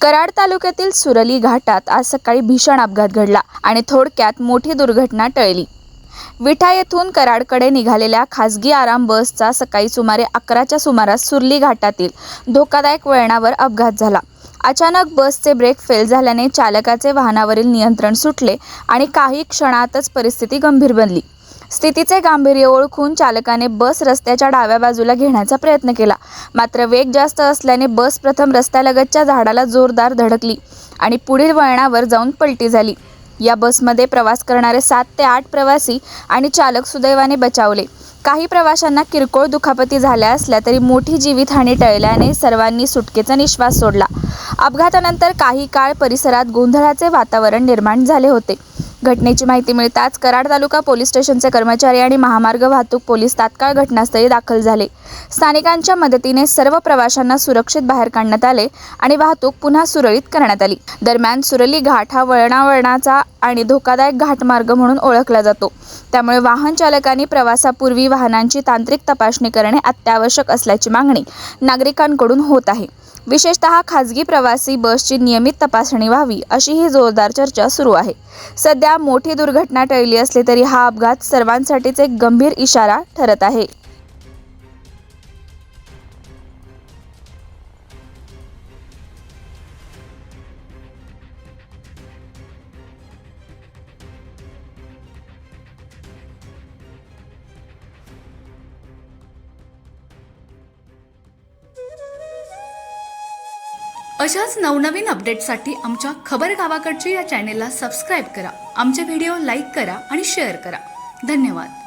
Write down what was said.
कराड तालुक्यातील सुरली घाटात आज सकाळी भीषण अपघात घडला आणि थोडक्यात मोठी दुर्घटना टळली। विठा येथून कराडकडे निघालेल्या खासगी आराम बसचा सकाळी सुमारे 11च्या सुमारास सुरली घाटातील धोकादायक वळणावर अपघात झाला। अचानक बसचे ब्रेक फेल झाल्याने चालकाचे वाहनावरील नियंत्रण सुटले आणि काही क्षणातच परिस्थिती गंभीर बनली। स्थितीचे गांभीर्य ओळखून चालकाने बस रस्त्याच्या डाव्या बाजूला घेण्याचा प्रयत्न केला, मात्र वेग जास्त असल्याने बस प्रथम रस्त्यालगतच्या झाडाला जोरदार धडकली आणि पुढील वळणावर जाऊन पलटी झाली। या बसमध्ये प्रवास करणारे 7 ते 8 प्रवासी आणि चालक सुदैवाने बचावले। काही प्रवाशांना किरकोळ दुखापती झाल्या असल्या तरी मोठी जीवितहानी टळल्याने सर्वांनी सुटकेचा निश्वास सोडला। अपघातानंतर काही काळ परिसरात गोंधळाचे वातावरण निर्माण झाले होते। घटनेची माहिती मिळताच कराड तालुका पोलीस स्टेशनचे कर्मचारी आणि महामार्ग वाहतूक पोलीस तात्काळ घटनास्थळी दाखल झाले। स्थानिकांच्या मदतीने सर्व प्रवाशांना सुरक्षित बाहेर काढण्यात आले आणि वाहतूक पुन्हा सुरळीत करण्यात आली। दरम्यान सुरली घाट हा वळणावळणाचा आणि धोकादायक घाटमार्ग म्हणून ओळखला जातो, त्यामुळे वाहन चालकांनी प्रवासापूर्वी वाहनांची तांत्रिक तपासणी करणे अत्यावश्यक असल्याची मागणी नागरिकांकडून होत आहे। विशेषतः खासगी प्रवासी बसची नियमित तपासणी व्हावी अशी ही जोरदार चर्चा सुरू आहे। सध्या मोठी दुर्घटना टळली असली तरी हा अपघात सर्वांसाठीच एक गंभीर इशारा ठरत आहे। अशाच नवनवीन अपडेट्ससाठी आमच्या खबर गावाकडची या चॅनेलला सबस्क्राईब करा, आमचे व्हिडिओ लाईक करा आणि शेअर करा। धन्यवाद।